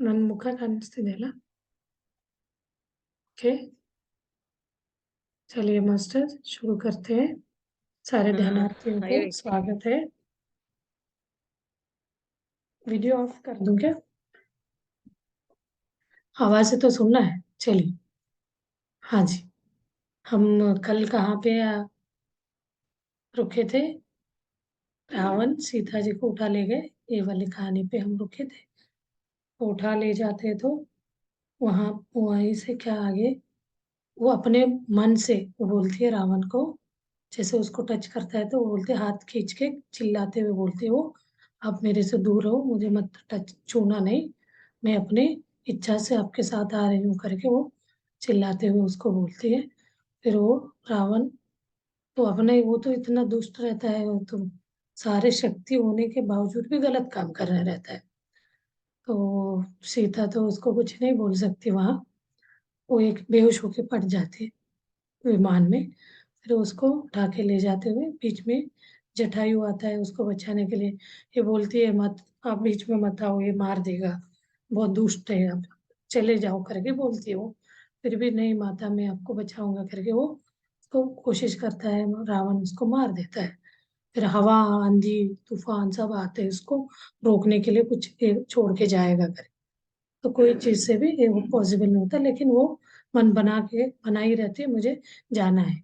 ನನ್ನ ಮುಖ ಕಾಣಿಸ್ತಿದೆಯಲ್ಲ? ओके, चलिए मास्टर शुरू करते हैं। सारे ध्यानार्थियों को हाय। स्वागत है। वीडियो ऑफ कर दूं क्या? आवाज से तो सुनना है। चलिए। हाँ जी, हम कल कहाँ पे रुके थे? रावण सीता जी को उठा ले गए, ये वाली कहानी पे हम रुके थे। उठा ले जाते तो वहां वहीं से क्या आगे, वो अपने मन से वो बोलती है रावण को, जैसे उसको टच करता है तो वो बोलते हाथ खींच के चिल्लाते हुए बोलती है वो, आप मेरे से दूर रहो, मुझे मत टच छूना नहीं, मैं अपने इच्छा से आपके साथ आ रही हूँ करके वो चिल्लाते हुए उसको बोलती है। फिर वो रावण तो अपने वो तो इतना दुष्ट रहता है, वो तो सारे शक्ति होने के बावजूद भी गलत काम कर रहा रहता है। तो सीता तो उसको कुछ नहीं बोल सकती वहां, वो एक बेहोश होके पड़ जाती है विमान में। फिर उसको उठा के ले जाते हुए बीच में जटायु आता है उसको बचाने के लिए। ये बोलती है मत, आप बीच में मत आओ, ये मार देगा, बहुत दुष्ट है, आप चले जाओ करके बोलती है वो। फिर भी नहीं माता, मैं आपको बचाऊंगा करके वो उसको कोशिश करता है, रावण उसको मार देता है। फिर हवा आंधी तूफान सब आते हैं उसको रोकने के लिए, कुछ छोड़ के जाएगा करके। तो कोई चीज से भी ये वो पॉसिबल नहीं होता, लेकिन वो मन बना ही रहती है, मुझे जाना है।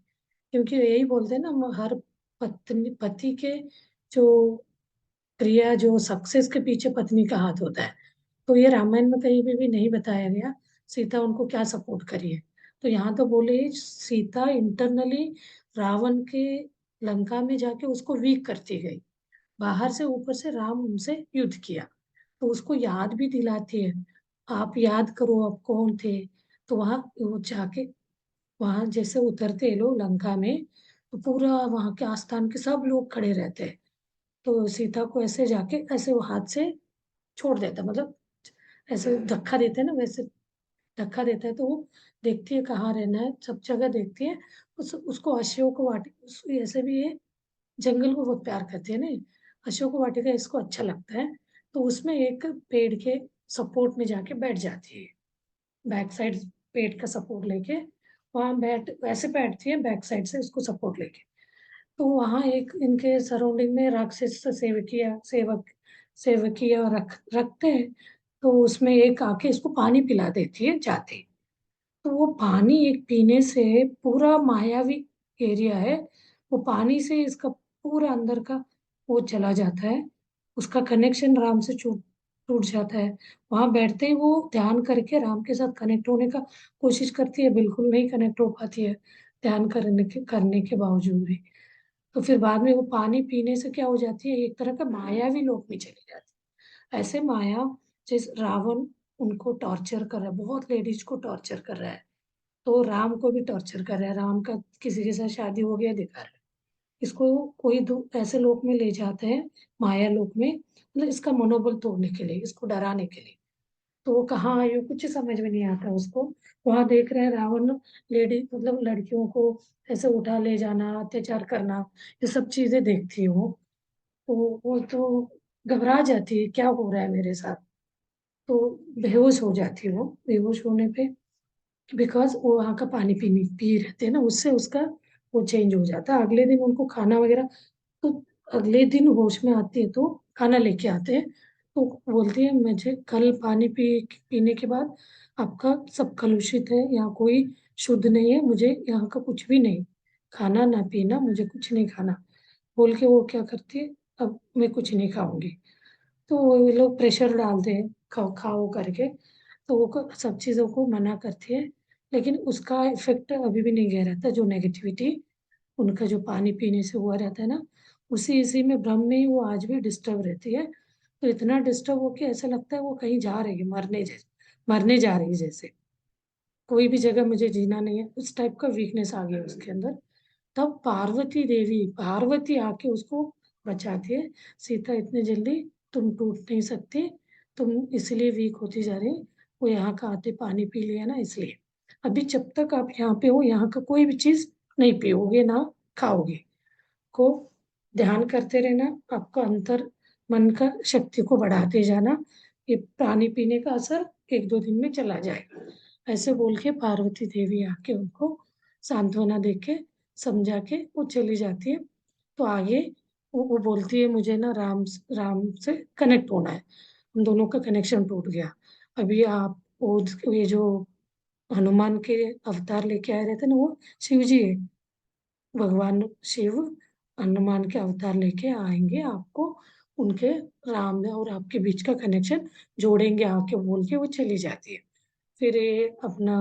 क्योंकि यही बोलते हैं ना, हर पत्नी पति के जो क्रिया, जो सक्सेस के पीछे पत्नी का हाथ होता है। तो ये रामायण में कहीं भी नहीं बताया गया सीता उनको क्या सपोर्ट करी है। तो यहाँ तो बोले सीता इंटरनली रावण के लंका में जाके उसको वीक करती गई, बाहर से ऊपर से राम उनसे युद्ध किया। तो उसको याद भी दिलाती है, आप याद करो आप कौन थे। तो वहां वो जाके वहां जैसे उतरते हैं लोग लंका में, तो पूरा वहां के आस्थान के सब लोग खड़े रहते हैं। तो सीता को ऐसे जाके ऐसे वो हाथ से छोड़ देता, मतलब ऐसे धक्का देते हैं ना, वैसे धक्का देता है। तो वो देखती है कहाँ रहना है, सब जगह देखती है। उसको अशोक वाटिका, ऐसे भी ये जंगल को बहुत प्यार करती है नहीं, अशोक वाटिका इसको अच्छा लगता है। तो उसमें एक पेड़ के सपोर्ट में जाके बैठ जाती है, बैक साइड पेड़ का सपोर्ट लेके वहां बैठ वैसे बैठती है बैक साइड से उसको सपोर्ट लेके। तो वहां एक इनके सराउंडिंग में राक्षस सेवकिया रखते हैं। तो उसमें एक आके इसको पानी पिला देती है जाते। तो वो पानी एक पीने से पूरा मायावी एरिया है, वो पानी से इसका पूरा अंदर का वो चला जाता है, उसका कनेक्शन राम से छूट टूट जाता है। वहां बैठते ही वो ध्यान करके राम के साथ कनेक्ट होने का कोशिश करती है, बिल्कुल नहीं कनेक्ट हो पाती है ध्यान करने के बावजूद भी। तो फिर बाद में वो पानी पीने से क्या हो जाती है, एक तरह का मायावी लोक में चली जाती है। ऐसे माया, जैसे रावण उनको टॉर्चर कर रहा है, बहुत लेडीज को टॉर्चर कर रहा है, तो राम को भी टॉर्चर कर रहा है। राम का किसी के साथ शादी हो गया दिखा रहा है, इसको कोई ऐसे लोक में ले जाते हैं, माया लोक में, मतलब इसका मनोबल तोड़ने के लिए, इसको डराने के लिए। तो वो कहाँ आई हो कुछ समझ में नहीं आता उसको। वहां देख रहे हैं रावण लेडी मतलब लड़कियों को ऐसे उठा ले जाना, अत्याचार करना, ये सब चीजें देखती है वो। तो वो तो घबरा जाती है, क्या हो रहा है मेरे साथ। तो बेहोश हो जाती है वो। बेहोश होने पे, बिकॉज वो वहाँ का पानी पीने पी रहते हैं ना, उससे उसका वो चेंज हो जाता है। अगले दिन उनको खाना वगैरह, तो अगले दिन होश में आती है तो खाना लेके आते हैं। तो बोलती है मुझे कल पानी पीने के बाद आपका सब कलुषित है, यहाँ कोई शुद्ध नहीं है, मुझे यहाँ का कुछ भी नहीं, खाना ना पीना, मुझे कुछ नहीं खाना बोल के वो क्या करती है, अब मैं कुछ नहीं खाऊंगी। तो वो लोग प्रेशर डालते हैं खाओ खाओ करके, तो वो सब चीज़ों को मना करती है। लेकिन उसका इफेक्ट अभी भी नहीं गया रहता, जो नेगेटिविटी उनका जो पानी पीने से हुआ रहता है ना, उसी इसी में भ्रम में ही वो आज भी डिस्टर्ब रहती है। तो इतना डिस्टर्ब होके ऐसा लगता है वो कहीं जा रही है, मरने जा रही है जैसे, कोई भी जगह मुझे जीना नहीं है, उस टाइप का वीकनेस आ गया उसके अंदर। तब पार्वती आके उसको बचाती है। सीता इतने जल्दी तुम टूट नहीं सकती, तुम इसलिए वीक होती जा रही, वो यहाँ का आते पानी पी लिया ना इसलिए। अभी जब तक आप यहाँ पे हो, यहाँ का कोई भी चीज नहीं पियोगे ना खाओगे, को ध्यान करते रहना, आपका अंतर मन का शक्ति को बढ़ाते जाना, ये पानी पीने का असर 1-2 दिन में चला जाएगा। ऐसे बोल के पार्वती देवी आके उनको सांत्वना दे के समझा के वो चली जाती है। तो आगे वो बोलती है मुझे ना राम से कनेक्ट होना है, हम दोनों का कनेक्शन टूट गया। अभी आप वो ये जो हनुमान के अवतार लेके आए रहते ना, वो शिव जी है। भगवान शिव हनुमान के अवतार लेके आएंगे, आपको उनके राम और आपके बीच का कनेक्शन जोड़ेंगे आके बोल के वो चली जाती है। फिर ये अपना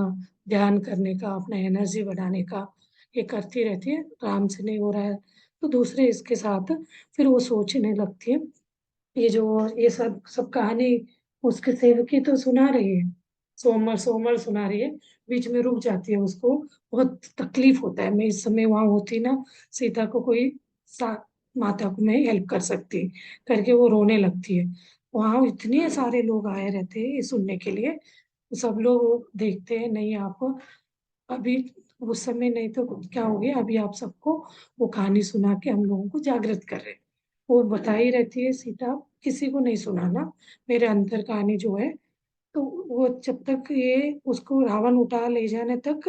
ध्यान करने का, अपना एनर्जी बढ़ाने का ये करती रहती है। राम से नहीं हो रहा है तो दूसरे इसके साथ फिर वो सोचने लगती है। ये जो ये सब सब कहानी उसके सेवकी तो सुना रही है, सोमवार सोमवार सुना रही है, बीच में रुक जाती है। उसको बहुत तकलीफ होता है, मैं इस समय वहां होती ना, सीता को कोई सा माता को मैं हेल्प कर सकती करके वो रोने लगती है। वहां इतने सारे लोग आए रहते हैं ये सुनने के लिए। सब लोग देखते हैं, नहीं आप अभी उस समय नहीं तो क्या हो गया, अभी आप सबको वो कहानी सुना के हम लोगों को जागृत कर रहे हैं। वो बताई रहती है सीता, किसी को नहीं सुनाना मेरे अंतर कहानी जो है। तो वो जब तक ये उसको रावण उठा ले जाने तक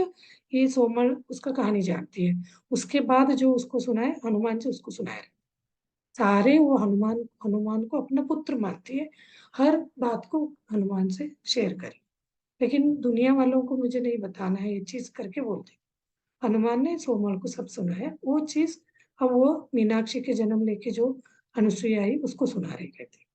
ये सोमल उसका कहानी जानती है। उसके बाद जो उसको सुनाए हनुमान जी उसको सुनाए, सारे वो हनुमान हनुमान को अपना पुत्र मानती है, हर बात को हनुमान से शेयर करे। लेकिन दुनिया वालों को मुझे नहीं बताना है ये चीज करके बोलते। हनुमान ने सोमवार को सब सुनाया वो चीज। अब वो मीनाक्षी के जन्म लेके जो अनुसुईया आई उसको सुना रही कहती।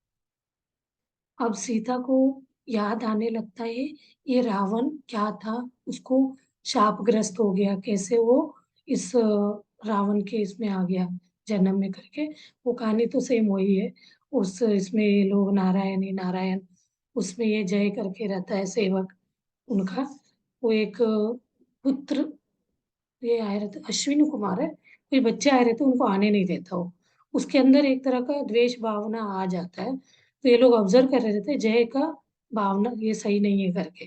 अब सीता को याद आने लगता है ये रावण क्या था, उसको शापग्रस्त हो गया, कैसे वो इस रावण के इसमें आ गया जन्म में करके। वो कहानी तो सेम वही है। उस इसमें ये लोग नारायण ही नारायण, उसमें ये जय करके रहता है सेवक उनका। वो एक पुत्र ये आए रहते, अश्विनी कुमार है, कोई बच्चे आए रहते उनको आने नहीं देता वो। उसके अंदर एक तरह का द्वेष भावना आ जाता है। तो ये लोग ऑब्जर्व कर रहे थे जय का भावना ये सही नहीं है करके,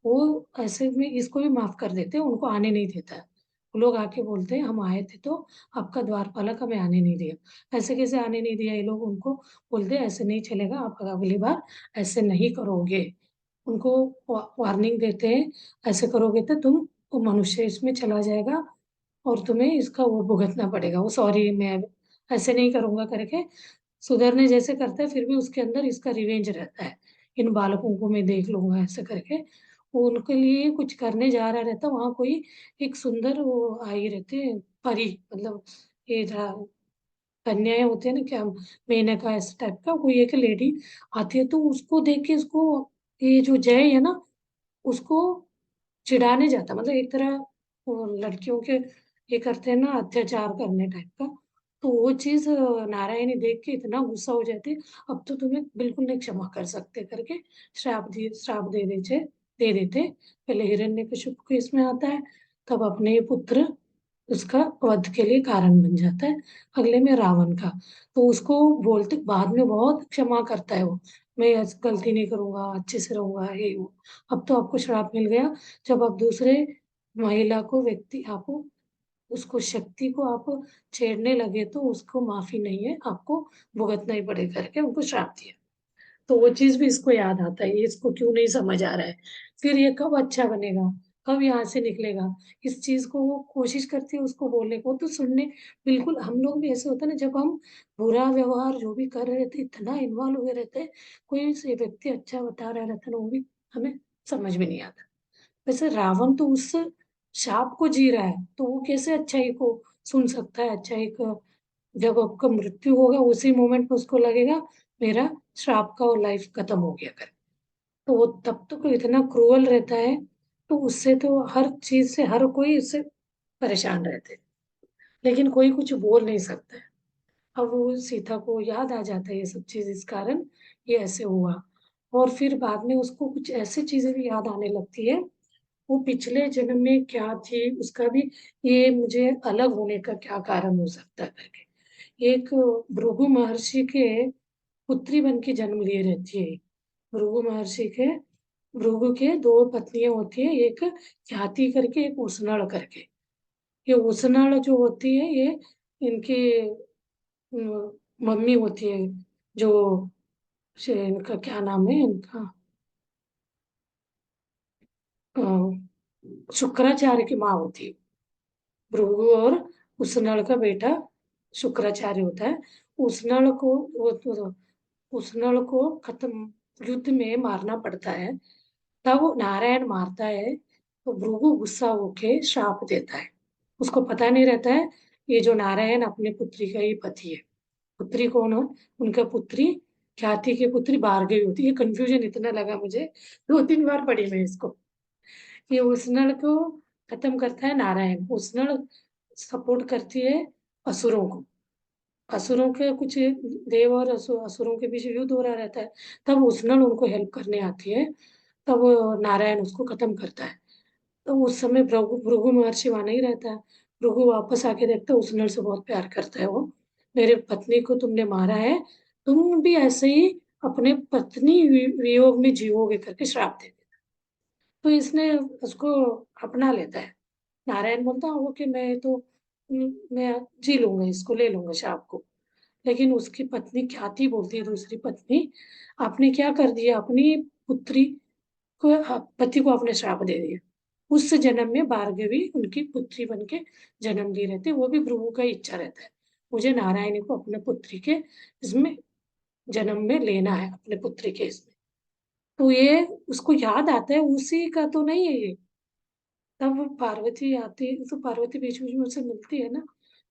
वो ऐसे में इसको भी माफ कर देते हैं, उनको आने नहीं देता है। वो लोग आके बोलते हैं हम आए थे तो आपका द्वारपालक हमें आने नहीं दिया। ऐसे कैसे आने नहीं दिया, ये लोग उनको बोलते हैं ऐसे नहीं चलेगा, आप अगली बार ऐसे नहीं करोगे। उनको वार्निंग देते हैं, ऐसे करोगे तो तुम वो मनुष्य इसमें चला जाएगा और तुम्हें इसका वो भुगतना पड़ेगा। वो सॉरी मैं ऐसे नहीं करूंगा करके सुधरने जैसे करता है, फिर भी उसके अंदर इसका रिवेंज रहता है, इन बालकों को मैं देख लूंगा ऐसे करके। वो उनके लिए कुछ करने जा रहा रहता, वहां कोई एक सुंदर वो आई रहते परी, मतलब ये कन्याएं होती है ना क्या, मेनका इस टाइप का कोई एक लेडी आती है। तो उसको देख के उसको ये जो जय है ना उसको चिढ़ाने जाता, मतलब एक तरह वो लड़कियों के ये करते हैं ना अत्याचार करने टाइप का। तो वो चीज नारायणी देख के इतना गुस्सा हो जाती है, अब तो तुम्हें बिल्कुल नहीं क्षमा कर सकते करके श्राप दे देते। पहले हिरण्यकशिपु को इसमें आता है, तब अपने ही पुत्र उसका वध के लिए कारण बन जाता है, अगले में रावण का। तो उसको बोलते बाद में बहुत क्षमा करता है वो, मैं ऐसी गलती नहीं करूंगा, अच्छे से रहूंगा ये वो। अब तो आपको श्राप मिल गया, जब आप दूसरे महिला को व्यक्ति आप उसको शक्ति को आप छेड़ने लगे तो उसको माफी नहीं है, आपको भुगतना ही पड़ेगा करके उनको श्राप दिया। तो वो चीज भी इसको याद आता है, ये इसको क्यों नहीं समझ आ रहा है, फिर ये कब अच्छा बनेगा, कब यहाँ से निकलेगा। इस चीज को वो कोशिश करती है उसको बोलने को, तो सुनने बिल्कुल हम लोग भी ऐसे होता है ना, जब हम बुरा व्यवहार जो भी कर रहे थे इतना इन्वॉल्व हुए रहते हैं, कोई से व्यक्ति अच्छा बता रहा रहता है ना वो भी हमें समझ में नहीं आता। वैसे रावण तो उस शाप को जी रहा है, तो वो कैसे अच्छाई को सुन सकता है। अच्छाई का जब आपका मृत्यु होगा उसी मोमेंट में उसको लगेगा मेरा श्राप का और लाइफ खत्म हो गया कर। तो वो तब तो कोई इतना क्रूअल रहता है, तो उससे तो हर चीज से हर कोई उससे परेशान रहते हैं, लेकिन कोई कुछ बोल नहीं सकता है। अब वो सीता को याद आ जाता है ये सब चीज, इस कारण ये ऐसे हुआ। और फिर बाद में उसको कुछ ऐसी चीजें भी याद आने लगती है, वो पिछले जन्म में क्या थी उसका भी, ये मुझे अलग होने का क्या कारण हो सकता है करके। एक भृगु महर्षि के पुत्री बन के जन्म लिए रहती है। भृगु महर्षि के भृगु के दो पत्नियां होती है, एक ख्याति करके एक उसनल करके। ये उसनल जो होती है ये इनकी मम्मी होती है, जो इनका क्या नाम है इनका, अ, शुक्राचार्य की माँ होती है। भृगु और उसनल का बेटा शुक्राचार्य होता है। उसनल को उसनल को खत्म युद्ध में मारना पड़ता है। तब नारायण मारता है तो भृगु गुस्सा होके श्राप देता है। उसको पता नहीं रहता है ये जो नारायण अपने पुत्री का ही पति है। पुत्री कौन हो? उनका पुत्री ख्याति की पुत्री भार्गवी होती है। ये कंफ्यूजन इतना लगा मुझे, 2-3 बार पढ़ी मैं इसको। ये उसनल को खत्म करता है नारायण। उसनल सपोर्ट करती है असुरों को। असुरों के कुछ देव और असुरों के बीच युद्ध हो रहा रहता है। तब उसनल उनको हेल्प करने आती है। तब नारायण उसको खत्म करता है। तो उस समय भृगु भृगु महर्षि वहां नहीं रहता है। भृगु वापस आके देखता है उस नर से बहुत प्यार करता है वो। मेरे पत्नी को तुमने मारा है, तुम भी ऐसे ही अपने पत्नी वियोग में जीवोगे करके श्राप दे देता। तो इसने उसको अपना लेता है। नारायण बोलता है वो कि मैं जी लूंगा, इसको ले लूंगा श्राप को। लेकिन उसकी पत्नी ख्याति बोलती है, दूसरी पत्नी, आपने क्या कर दिया, अपनी पुत्री को, पति को आपने श्राप दे दिया। उस जन्म में भार्गवी उनकी पुत्री बन के जन्म ली रहती है। वो भी भृगु का इच्छा रहता है, मुझे नारायणी को अपने पुत्री के इसमें जन्म में लेना है, अपने पुत्री के इसमें। तो ये उसको याद आता है उसी का तो नहीं है ये। तब पार्वती आती है तो पार्वती बीच बीच में उससे मिलती है ना,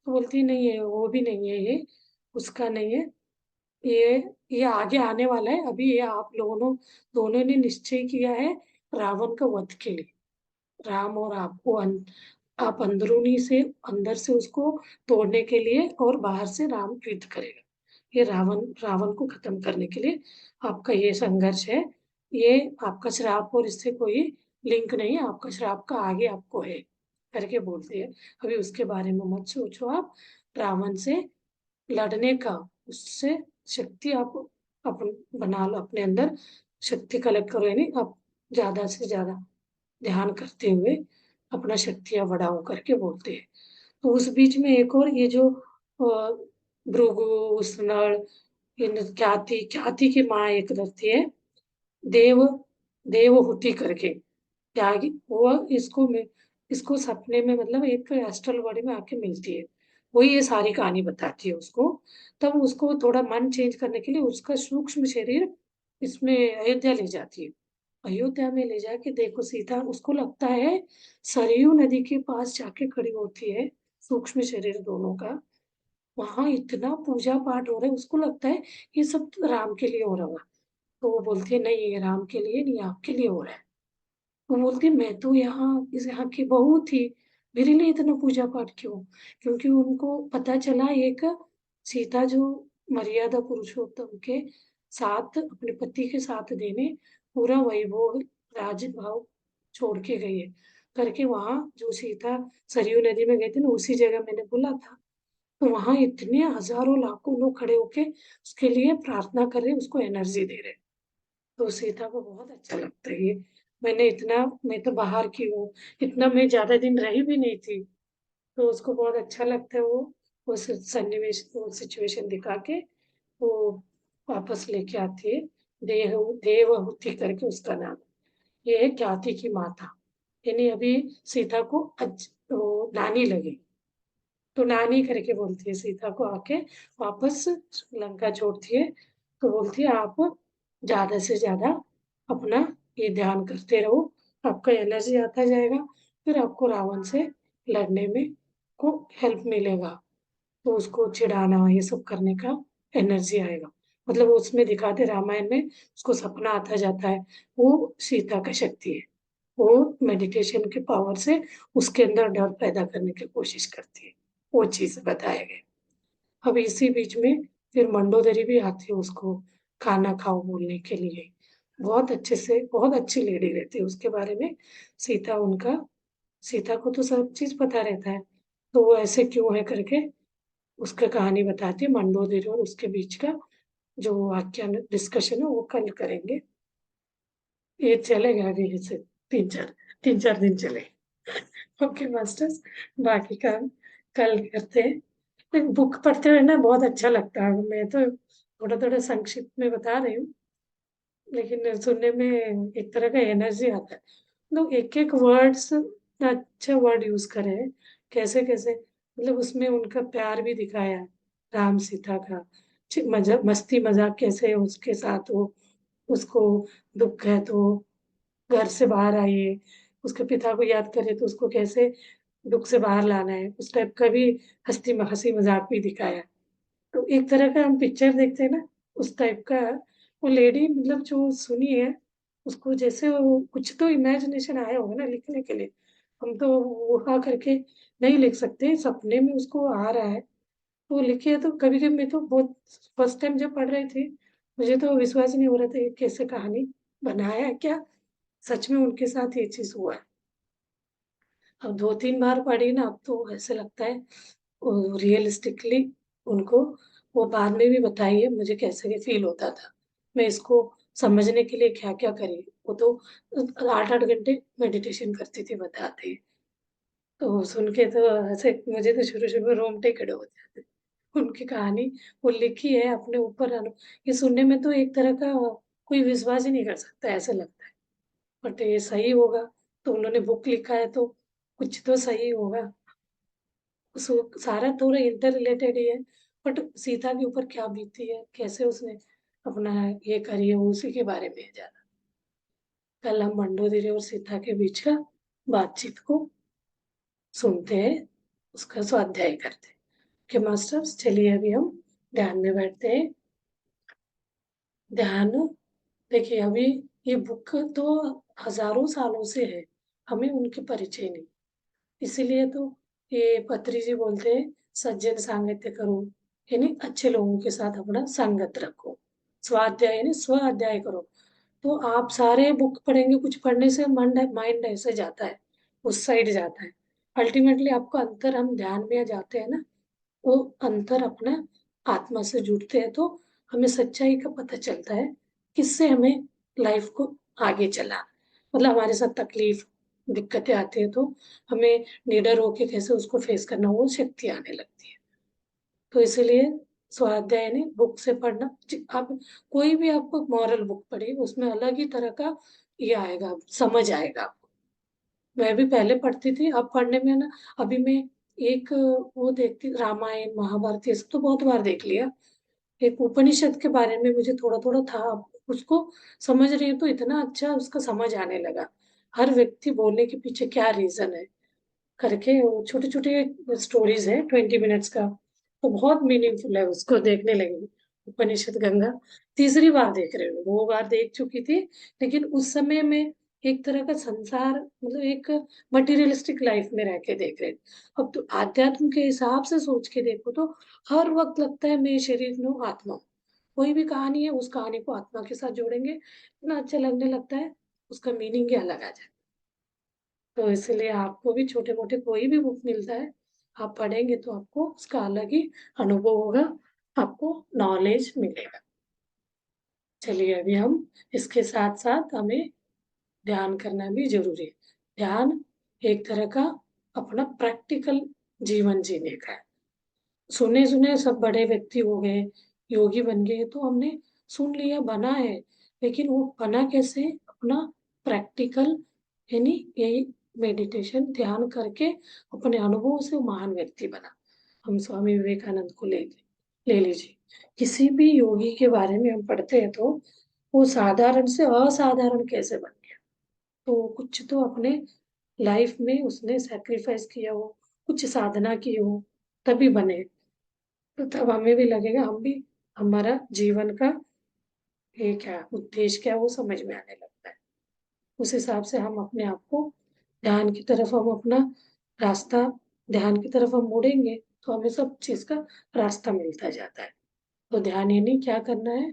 तो बोलती है नहीं है, वो भी नहीं है ये, उसका नहीं है ये ये आगे आने वाला है। अभी ये आप लोगों दोनों ने निश्चय किया है रावण का वध के लिए। राम और आपको आप अंदरूनी से, अंदर से उसको तोड़ने के लिए, और बाहर से राम युद्ध करेगा। ये रावण रावण को खत्म करने के लिए आपका ये संघर्ष है। ये आपका श्राप और इससे कोई लिंक नहीं है, आपका श्राप का आगे आपको है करके बोलती है। अभी उसके बारे में मत सोचो आप, रावण से लड़ने का, उससे शक्ति आप अपन बना लो अपने अंदर, शक्ति कलेक्ट करो। यानी आप ज्यादा से ज्यादा ध्यान करते हुए अपना शक्तियां बढ़ाओ करके बोलते हैं। तो उस बीच में एक और ये जो भृगु, उसनल, इन ख्याति ख्याति की माँ एक रहती है, देव देवहूति करके, त्यागी वो, इसको सपने में मतलब एक एस्ट्रल बॉडी में आके मिलती है। वही ये सारी कहानी बताती है उसको। तब उसको थोड़ा मन चेंज करने के लिए उसका सूक्ष्म शरीर इसमें अयोध्या ले जाती है। अयोध्या में ले जाके देखो सीता, उसको लगता है सरयू नदी के पास जाके खड़ी होती है, सूक्ष्म शरीर दोनों का। वहां इतना पूजा पाठ हो रहा है, उसको लगता है ये सब तो राम के लिए हो रहा होगा। तो वो बोलती है नहीं, ये राम के लिए नहीं, आपके लिए हो रहा है। वो बोलती मैं तो यहाँ की बहू थी, मेरे लिए इतना पूजा पाठ क्यों? क्योंकि उनको पता चला एक सीता जो मर्यादा पुरुषोत्तम के साथ, अपने पति के साथ देने पूरा वैभव राजभाव छोड़ के गई है करके। वहां जो सीता सरयू नदी में गई थी ना, उसी जगह मैंने बोला था। तो वहां इतने हजारों लाखों लोग खड़े होके उसके लिए प्रार्थना कर रहे, उसको एनर्जी दे रहे। तो सीता को बहुत अच्छा लगता है ये। मैं तो बाहर की हूँ, इतना मैं ज्यादा दिन रही भी नहीं थी। तो उसको बहुत अच्छा लगता है वो सन्निवेश, वो सिचुएशन दिखा के वो वापस लेके आती है। देवहूति करके उसका नाम। ये है ख्याति की माता। यानी अभी सीता को वो नानी लगी, तो नानी करके बोलती है सीता को आके, वापस लंका छोड़ती है। तो बोलती है आप ज्यादा से ज्यादा अपना ये ध्यान करते रहो, आपका एनर्जी आता जाएगा, फिर आपको रावण से लड़ने में को हेल्प मिलेगा। तो उसको चिढ़ाना ये सब करने का एनर्जी आएगा। मतलब वो उसमें दिखाते रामायण में, उसको सपना आता जाता है, वो सीता का शक्ति है। वो मेडिटेशन के पावर से उसके अंदर डर पैदा करने की कोशिश करती है, वो चीज बताया गया। अब इसी बीच में फिर मंडोदरी भी आती है उसको खाना खाओ बोलने के लिए। बहुत अच्छे से, बहुत अच्छी लेडी रहती है, उसके बारे में सीता उनका, सीता को तो सब चीज पता रहता है, तो वो ऐसे क्यों है करके उसका कहानी बताती है। मंडोदरी और उसके बीच का जो वाक्य डिस्कशन है वो कल करेंगे। ये चलेगा अभी से 3-4 दिन चले। ओके मास्टर्स, बाकी का कल करते हैं। बुक पढ़ते हुए ना बहुत अच्छा लगता है। मैं तो थोड़ा थोड़ा संक्षिप्त में बता रही हूँ, लेकिन सुनने में एक तरह का एनर्जी आता है। लोग एक एक वर्ड्स अच्छा वर्ड यूज करे हैं, कैसे कैसे, मतलब उसमें उनका प्यार भी दिखाया है, राम सीता का मस्ती मजाक कैसे उसके साथ वो, उसको दुख है तो घर से बाहर आइए, उसके पिता को याद करे तो उसको कैसे दुख से बाहर लाना है, उस टाइप का भी हंसी मजाक भी दिखाया है। तो एक तरह का हम पिक्चर देखते हैं ना, उस टाइप का। वो लेडी मतलब जो सुनी है, उसको जैसे वो कुछ तो इमेजिनेशन आया होगा ना लिखने के लिए, हम तो वो आ करके नहीं लिख सकते, सपने में उसको आ रहा है तो वो लिखे है। तो कभी कभी मैं तो बहुत, फर्स्ट टाइम जब पढ़ रही थी मुझे तो विश्वास ही नहीं हो रहा था ये कैसे कहानी बनाया है क्या, सच में उनके साथ ये चीज हुआ है। अब दो तीन बार पढ़ी ना, अब तो ऐसे लगता है रियलिस्टिकली उनको, वो बाद में भी बताइए मुझे कैसे फील होता था, मैं इसको समझने के लिए क्या क्या करी। वो तो 8 8 घंटे मेडिटेशन करती थी बताते ही। तो सुन के तो ऐसे मुझे तो शुरू शुरू में रोंगटे खड़े हो जाते, उनकी कहानी वो लिखी है अपने ऊपर ये सुनने में तो एक तरह का कोई विश्वास ही नहीं कर सकता, ऐसा लगता है। बट ये सही होगा, तो उन्होंने बुक लिखा है तो कुछ तो सही होगा। सारा थोड़ा इंटर रिलेटेड ही है, बट सीता के ऊपर क्या बीती है, कैसे उसने अपना ये करी है, वो उसी के बारे में है ज्यादा। कल हम मंडोदरी और सीता के बीच का बातचीत को सुनते हैं, उसका स्वाध्याय करते हैं। कि मास्टर्स चलिए अभी हम ध्यान में बैठते हैं। ध्यान, देखिए अभी ये बुक तो हजारों सालों से है, हमें उनके परिचय नहीं, इसीलिए तो ये पत्री जी बोलते हैं सज्जन सांगत्य करो, यानी अच्छे लोगों के साथ अपना संगत रखो। स्वाध्याय यानी स्व अध्याय करो। तो आप सारे बुक पढ़ेंगे, कुछ पढ़ने से मन माइंड ऐसे जाता है, उस साइड जाता है। अल्टीमेटली आपको अंतर, हम ध्यान में जाते हैं ना, वो अंतर अपना आत्मा से जुड़ते हैं तो हमें सच्चाई का पता चलता है, किससे हमें लाइफ को आगे चला, मतलब हमारे साथ तकलीफ दिक्कतें आती है तो हमें निडर होके कैसे उसको फेस करना, वो शक्ति आने लगती है। तो इसीलिए स्वाध्याय ने बुक से पढ़ना, आप कोई भी आपको मॉरल बुक पढ़िए उसमें अलग ही तरह का ये आएगा, समझ आएगा आपको। मैं भी पहले पढ़ती थी, अब पढ़ने में ना, अभी मैं एक वो देखती रामायण महाभारत, ये सब तो बहुत बार देख लिया। एक उपनिषद के बारे में मुझे थोड़ा थोड़ा था, अब उसको समझ रही हूँ तो इतना अच्छा उसका समझ आने लगा, हर व्यक्ति बोलने के पीछे क्या रीजन है करके। वो छोटे छोटे स्टोरीज है 20 मिनट्स का, तो बहुत मीनिंगफुल है, उसको देखने लगी। उपनिषद गंगा तीसरी बार देख रही हूँ, 2 बार देख चुकी थी, लेकिन उस समय में एक तरह का संसार, मतलब एक मटेरियलिस्टिक लाइफ में रह के देख रहे थे। अब तो आध्यात्म के हिसाब से सोच के देखो तो हर वक्त लगता है मैं शरीर में हूँ, आत्मा हूँ। कोई भी कहानी है, उस कहानी को आत्मा के साथ जोड़ेंगे, इतना अच्छा लगने लगता है, उसका मीनिंग ही अलग आ जाए। तो इसलिए आपको भी छोटे मोटे कोई भी बुक मिलता है, आप पढ़ेंगे तो आपको उसका अलग ही अनुभव होगा, आपको नॉलेज मिलेगा। चलिए अभी हम इसके साथ साथ हमें ध्यान करना भी जरूरी है। ध्यान एक तरह का अपना प्रैक्टिकल जीवन जीने का है। सुने सुने सब बड़े व्यक्ति हो गए, योगी बन गए, तो हमने सुन लिया बना है, लेकिन वो बना कैसे, अपना प्रैक्टिकल, यानी यही मेडिटेशन ध्यान करके अपने अनुभवों से वो महान व्यक्ति बना। हम स्वामी विवेकानंद को ले लीजिए, किसी भी योगी के बारे में हम पढ़ते हैं तो वो साधारण से असाधारण कैसे बन गया, तो कुछ तो अपने लाइफ में उसने सेक्रीफाइस किया हो, कुछ साधना की हो, तभी बने। तो तब हमें भी लगेगा, हम भी, हमारा जीवन का ये क्या उद्देश्य क्या है, वो समझ में आने लगता है। उस हिसाब से हम अपने आप को ध्यान की तरफ, हम अपना रास्ता ध्यान की तरफ हम मुड़ेंगे तो हमें सब चीज का रास्ता मिलता जाता है। तो ध्यान यानी क्या करना है,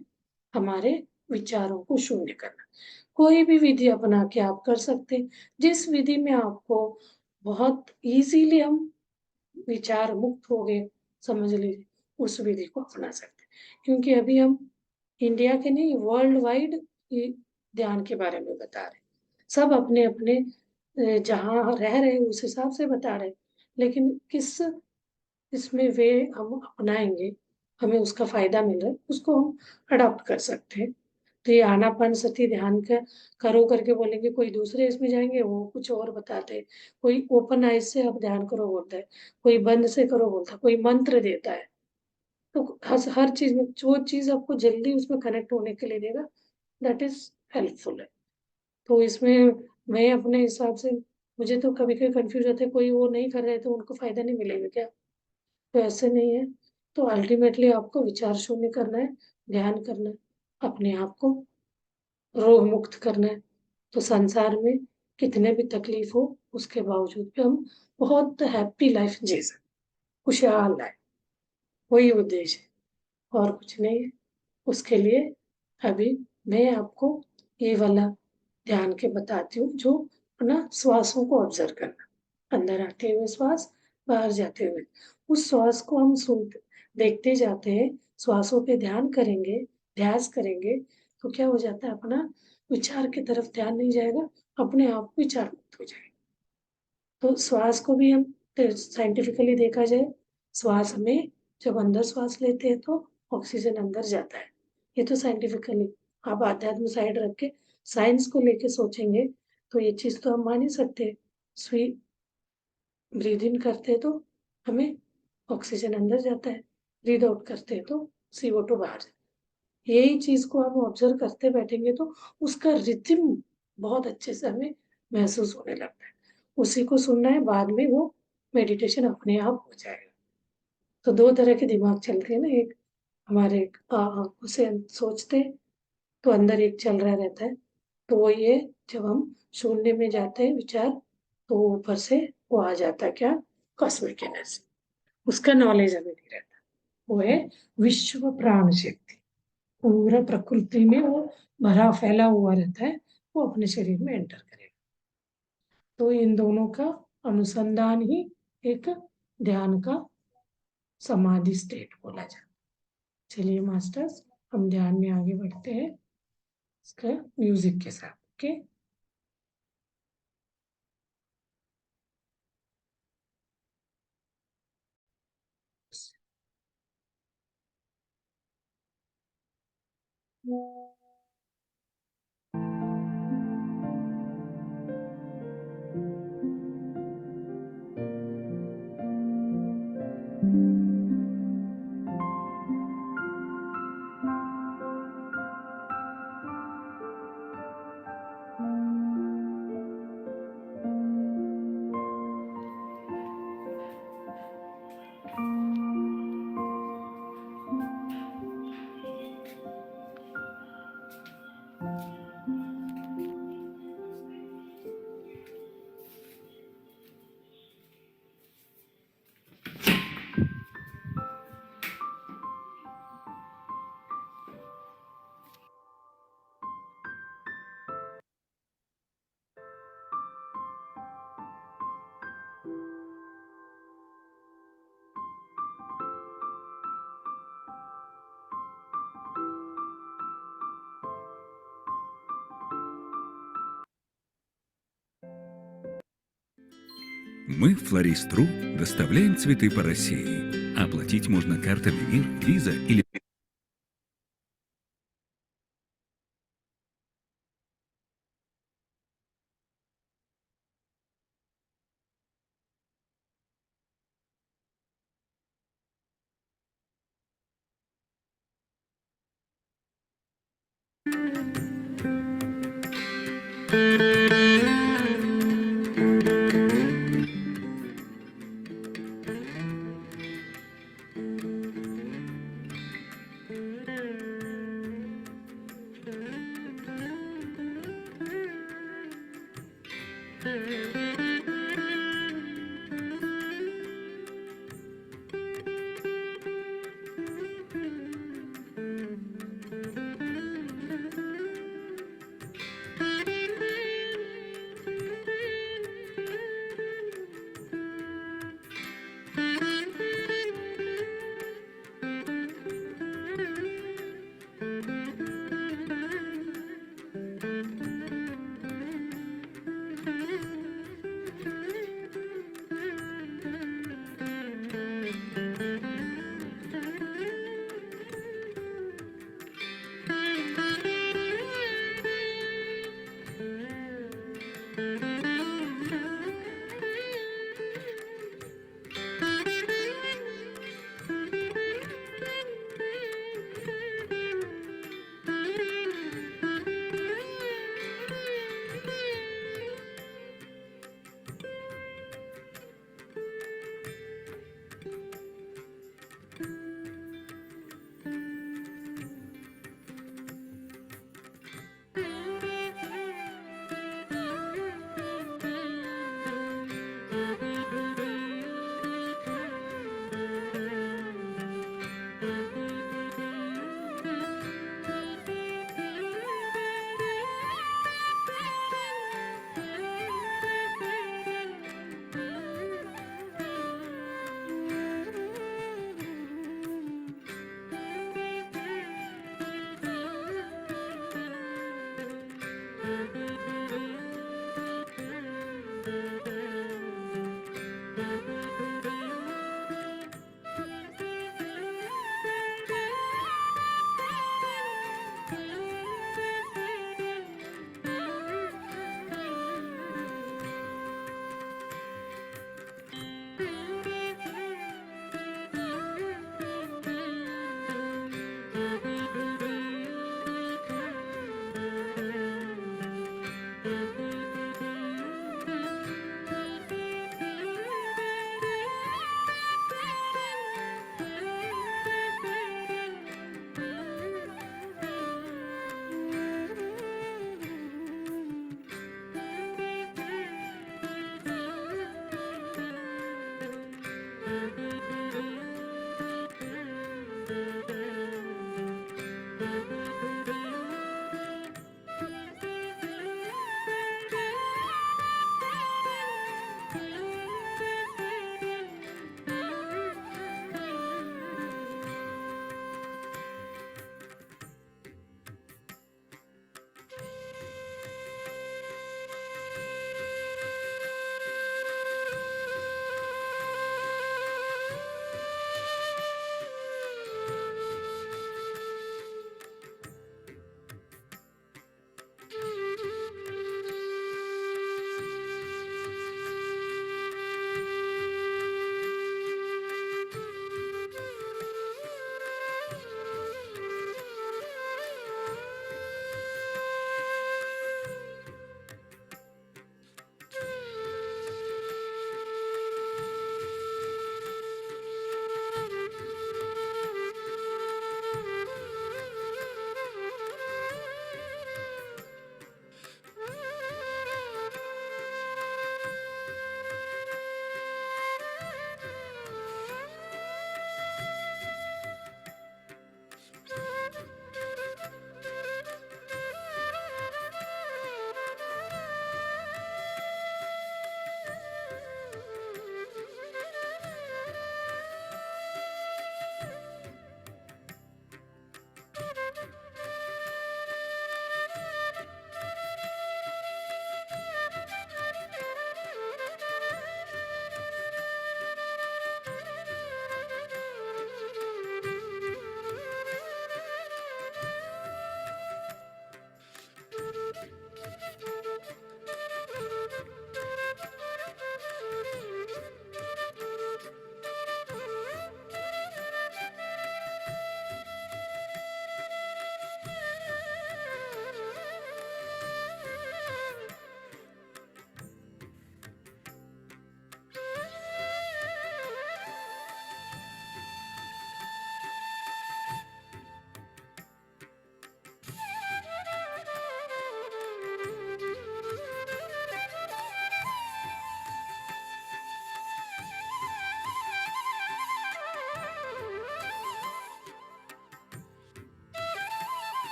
हमारे विचारों को शून्य करना। कोई भी विधि अपना के आप कर सकते हैं, जिस विधि में आपको बहुत इजीली हम विचार मुक्त हो गए, समझ लीजिए, उस विधि को अपना सकते हैं। क्योंकि अभी हम इंडिया के नहीं, वर्ल्ड वाइड ध्यान के बारे में बता रहे हैं। सब अपने अपने जहाँ रह रहे हैं उस हिसाब से बता रहे हैं, लेकिन किस इसमें वे हम अपनाएंगे, हमें उसका फायदा मिल रहा है उसको हम अडॉप्ट कर सकते हैं। तो ये आनापानसति ध्यान का करो करके बोलेंगे, कोई दूसरे इसमें जाएंगे वो कुछ और बताते हैं। कोई ओपन आइज से आप ध्यान करो बोलता है, कोई बंद से करो बोलता है, कोई मंत्र देता है। तो हर चीज में जो चीज आपको जल्दी उसमें कनेक्ट होने के लिए देगा, दैट इज हेल्पफुल है। तो इसमें मैं अपने हिसाब से, मुझे तो कभी कभी कंफ्यूज होता है, कोई वो नहीं कर रहे तो उनको फायदा नहीं मिलेगा क्या? तो ऐसे नहीं है। तो अल्टीमेटली आपको विचार शून्य करना है, ध्यान करना है, अपने आप को रोग मुक्त करना है। तो संसार में कितने भी तकलीफ हो उसके बावजूद भी हम बहुत हैप्पी लाइफ जी सकते, खुशहाल लाइफ, वही उद्देश्य है और कुछ नहीं है। उसके लिए अभी मैं आपको ये वाला ध्यान के बताती हूँ, जो अपना श्वासों को ऑब्जर्व करना, अंदर आते हुए श्वास, बाहर जाते हुए। उस श्वास को हम सुनते देखते जाते हैं, श्वासों पे ध्यान करेंगे, ध्यास करेंगे, तो क्या हो जाता है, अपना विचार की तरफ ध्यान नहीं जाएगा, अपने आप विचार मुक्त हो जाएगा। तो श्वास को भी हम साइंटिफिकली देखा जाए, श्वास में जब अंदर श्वास लेते हैं तो ऑक्सीजन अंदर जाता है। ये तो साइंटिफिकली, आप आध्यात्म साइड रख के साइंस को लेके सोचेंगे तो ये चीज तो हम मान ही सकते हैं। स्वी ब्रीद इन करते हैं तो हमें ऑक्सीजन अंदर जाता है, ब्रीद आउट करते हैं तो CO2 बाहर जाता है। यही चीज को हम ऑब्जर्व करते बैठेंगे तो उसका रिथिम बहुत अच्छे से हमें महसूस होने लगता है। उसी को सुनना है, बाद में वो मेडिटेशन अपने आप हो जाएगा। तो दो तरह के दिमाग चलते हैं ना, एक हमारे उसे सोचते हैं, तो अंदर एक चल रहा रहता है। तो वो ये, जब हम शून्य में जाते हैं विचार, तो ऊपर से वो आ जाता है क्या, कॉस्मिक एनर्जी। उसका नॉलेज हमें नहीं रहता। वो है विश्व प्राण शक्ति, पूरा प्रकृति में वो भरा फैला हुआ रहता है, वो अपने शरीर में एंटर करेगा। तो इन दोनों का अनुसंधान ही एक ध्यान का समाधि स्टेट बोला जाता है। चलिए मास्टर्स, हम ध्यान में आगे बढ़ते हैं इसका म्यूजिक के साथ। Okay. Мы в Флористру доставляем цветы по России. Оплатить можно картами МИР, Виза или...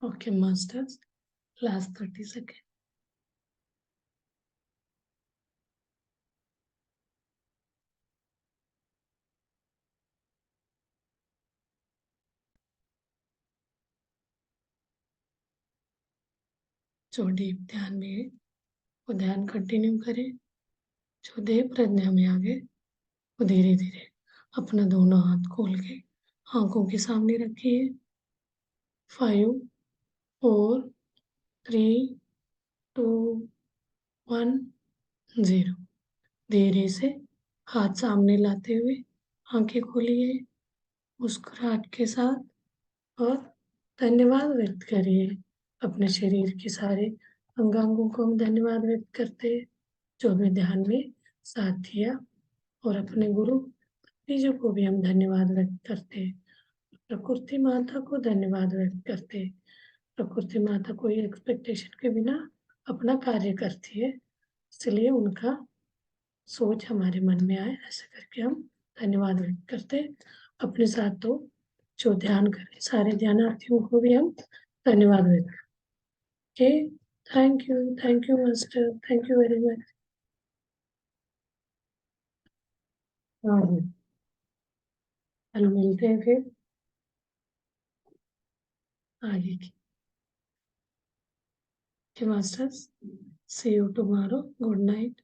Okay, masters, last 30 seconds. जो डीप ध्यान में है वो ध्यान कंटिन्यू करें। जो देह प्रज्ञा में आ गए वो धीरे धीरे अपना दोनों हाथ खोल के आंखों के सामने रखिए। 5, 4, 3, 2, 1, 0। धीरे से हाथ सामने लाते हुए आंखें खोलिए मुस्कुराहट के साथ और धन्यवाद व्यक्त करिए। अपने शरीर के सारे अंगांगों को हम धन्यवाद व्यक्त करते हैं जो भी ध्यान में साथ दिया, और अपने गुरु टीचर को भी हम धन्यवाद व्यक्त करते हैं। प्रकृति माता को धन्यवाद व्यक्त करते हैं। प्रकृति माता कोई एक्सपेक्टेशन के बिना अपना कार्य करती है, इसलिए उनका सोच हमारे मन में आए ऐसा करके हम धन्यवाद व्यक्त करते हैं। अपने साथ तो जो ध्यान करें सारे ध्यानार्थियों को भी हम धन्यवाद व्यक्त करते। Thank you master, thank you very much. हाँ जी, कल मिलते हैं फिर आगे की masters. See you tomorrow, good night.